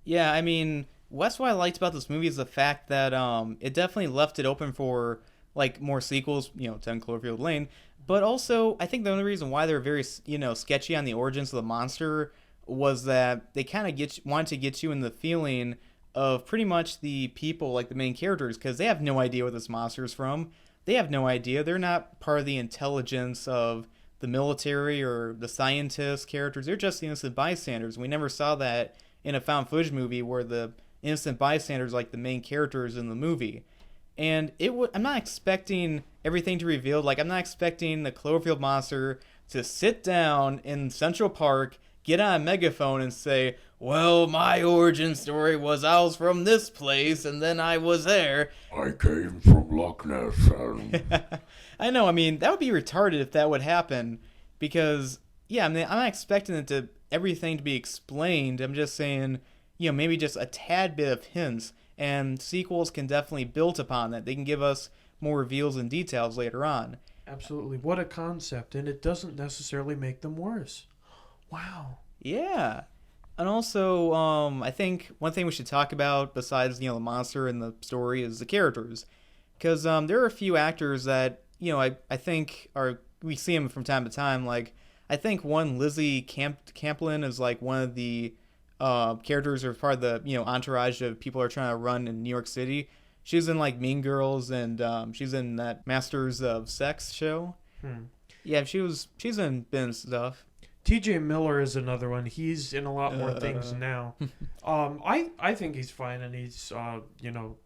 Yeah, I mean, that's what I liked about this movie is the fact that it definitely left it open for like more sequels, 10 Cloverfield Lane, but also I think the only reason why they're very, sketchy on the origins of the monster was that they kind of wanted to get you in the feeling of pretty much the people, like the main characters, because they have no idea where this monster is from. They have no idea. They're not part of the intelligence of the military or the scientist characters. They're just innocent bystanders. We never saw that in a found footage movie where the innocent bystanders like the main characters in the movie. And I'm not expecting everything to reveal. Like I'm not expecting the Cloverfield monster to sit down in Central Park, get on a megaphone, and say, "Well, my origin story was I was from this place, and then I was there." I came from Loch Ness. I know. I mean, that would be retarded if that would happen, because yeah, I mean, I'm not expecting it to everything to be explained. I'm just saying, maybe just a tad bit of hints, and sequels can definitely build upon that. They can give us more reveals and details later on. Absolutely. What a concept, and it doesn't necessarily make them worse. Wow. Yeah. And also, I think one thing we should talk about besides the monster and the story is the characters, because there are a few actors that I think are we see them from time to time. Like I think one Lizzie Camplin is like one of the characters or part of the entourage of people who are trying to run in New York City. She's in like Mean Girls and she's in that Masters of Sex show. Hmm. Yeah, she's in been stuff. T.J. Miller is another one. He's in a lot more things now. I think he's fine and he's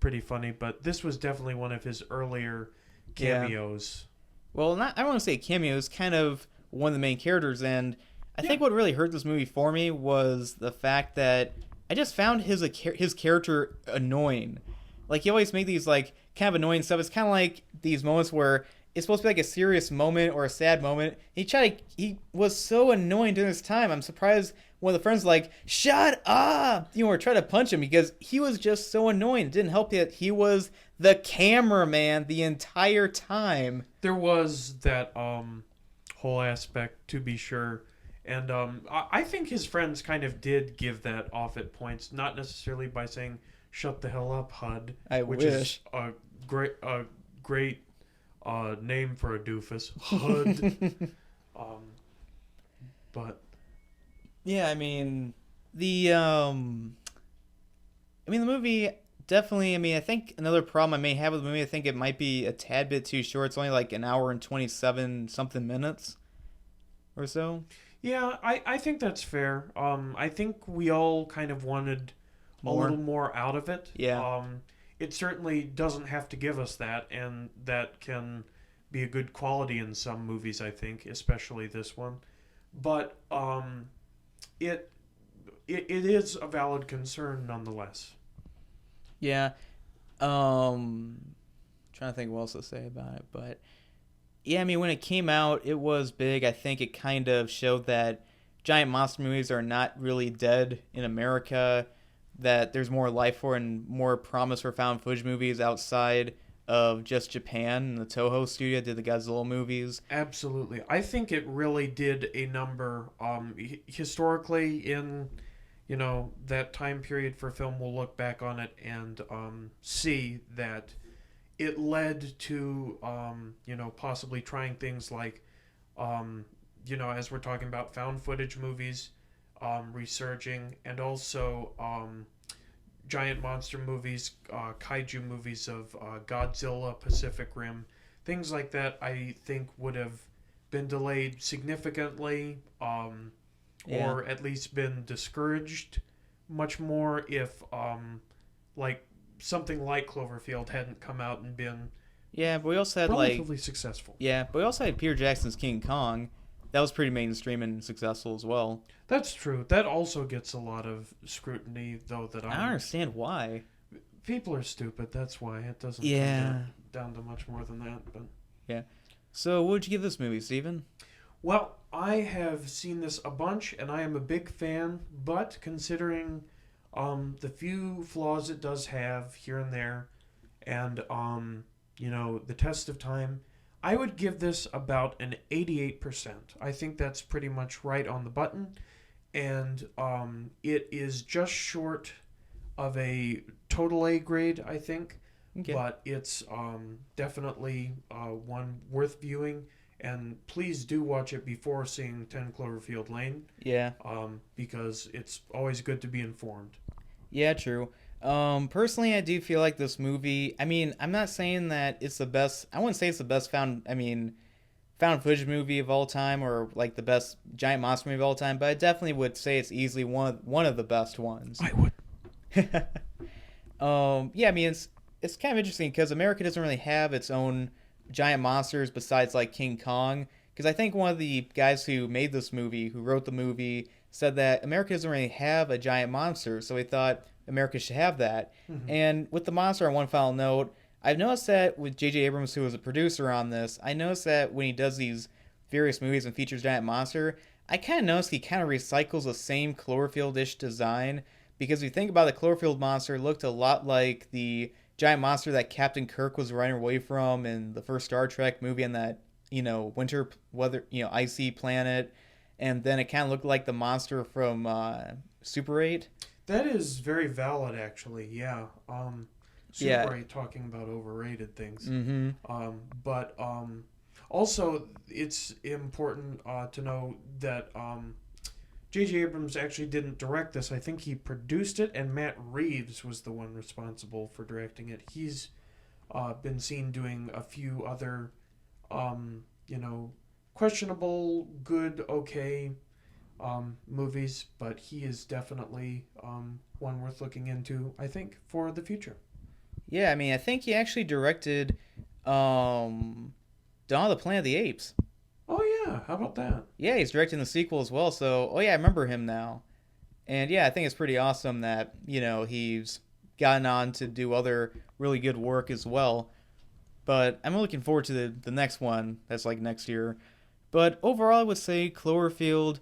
pretty funny. But this was definitely one of his earlier cameos. Yeah. Well, not I don't want to say cameos. Kind of one of the main characters, and I think what really hurt this movie for me was the fact that I just found his character annoying. Like he always made these like kind of annoying stuff. It's kind of like these moments where it's supposed to be like a serious moment or a sad moment. He was so annoying during this time. I'm surprised one of the friends like, "Shut up!" Or try to punch him because he was just so annoying. It didn't help that he was the cameraman the entire time. There was that whole aspect, to be sure. And I think his friends kind of did give that off at points, not necessarily by saying "shut the hell up, HUD," which is a great name for a doofus, HUD. But yeah, I mean the movie definitely. I mean, I think another problem I may have with the movie, I think it might be a tad bit too short. It's only like an hour and 27 something minutes or so. yeah, I think that's fair. I think we all kind of wanted a little more out of it. Yeah. It certainly doesn't have to give us that, and that can be a good quality in some movies, I think, especially this one. But it is a valid concern nonetheless. Yeah. Trying to think what else to say about it, but yeah, I mean when it came out, it was big. I think it kind of showed that giant monster movies are not really dead in America. That there's more life for and more promise for found footage movies outside of just Japan. The Toho studio did the Godzilla movies. Absolutely. I think it really did a number historically in that time period for film. We'll look back on it and see that it led to possibly trying things like as we're talking about found footage movies resurging, and also giant monster movies, kaiju movies of Godzilla, Pacific Rim, things like that. I think would have been delayed significantly, or at least been discouraged much more if like something like Cloverfield hadn't come out and been Yeah, but we also had relatively successful. Yeah, but we also had Peter Jackson's King Kong. That was pretty mainstream and successful as well. That's true. That also gets a lot of scrutiny, though. I don't understand why. People are stupid. That's why it doesn't come down to much more than that. But yeah. So, what would you give this movie, Steven? Well, I have seen this a bunch, and I am a big fan. But considering the few flaws it does have here and there, and the test of time, I would give this about an 88%. I think that's pretty much right on the button. And it is just short of a total A grade, I think. Okay. But it's definitely one worth viewing. And please do watch it before seeing 10 Cloverfield Lane, Yeah. because it's always good to be informed. Yeah, true. Personally, I do feel like this movie. I mean, I'm not saying that it's the best. I wouldn't say it's the best found footage movie of all time, or like the best giant monster movie of all time. But I definitely would say it's easily one of the best ones. I would. Yeah, I mean, it's kind of interesting because America doesn't really have its own giant monsters besides like King Kong. Because I think one of the guys who made this movie, who wrote the movie, said that America doesn't really have a giant monster, so he thought America should have that. Mm-hmm. And with the monster, on one final note, I've noticed that with J.J. Abrams, who was a producer on this, I noticed that when he does these various movies and features giant monster, I kind of noticed he kind of recycles the same Cloverfield-ish design. Because if you think about it, the Cloverfield monster, it looked a lot like the giant monster that Captain Kirk was running away from in the first Star Trek movie and that, winter weather, icy planet. And then it kind of looked like the monster from Super 8. That is very valid, actually. Yeah. Super Yeah. 8 talking about overrated things. Mm-hmm. But also, it's important to know that J.J. Abrams actually didn't direct this. I think he produced it, and Matt Reeves was the one responsible for directing it. He's been seen doing a few other, questionable, good, okay movies, but he is definitely one worth looking into, I think, for the future. Yeah, I mean, I think he actually directed Dawn of the Planet of the Apes. Oh, yeah. How about that? Yeah, he's directing the sequel as well. So, oh yeah, I remember him now. And yeah, I think it's pretty awesome that, he's gotten on to do other really good work as well. But I'm looking forward to the next one that's like next year. But overall, I would say Cloverfield,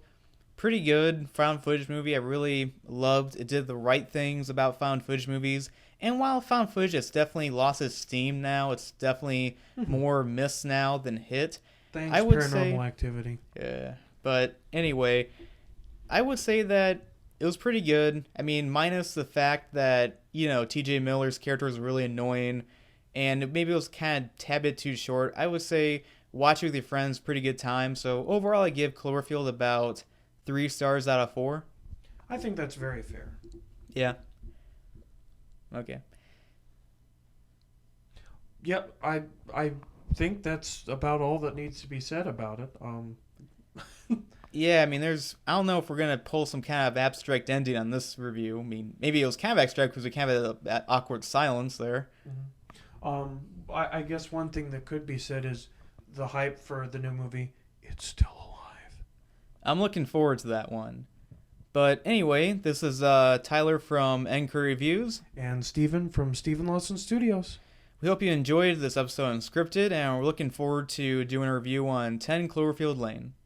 pretty good found footage movie. I really loved it. Did the right things about found footage movies. And while found footage has definitely lost its steam now, it's definitely more miss now than hit. Thanks, I would Paranormal say, Activity. yeah. But anyway, I would say that it was pretty good. I mean, minus the fact that, TJ Miller's character was really annoying and maybe it was kind of tad bit too short. I would say watch it with your friends, pretty good time. So overall, I give Cloverfield about 3 stars out of 4. I think that's very fair. Yeah. Okay. Yep, I think that's about all that needs to be said about it. Yeah, I mean, I don't know if we're going to pull some kind of abstract ending on this review. I mean, maybe it was kind of abstract because we kind of had that awkward silence there. I guess one thing that could be said is the hype for the new movie, it's still alive. I'm looking forward to that one. But anyway, this is Tyler from Anchor Reviews. And Steven from Steven Lawson Studios. We hope you enjoyed this episode of Unscripted, and we're looking forward to doing a review on 10 Cloverfield Lane.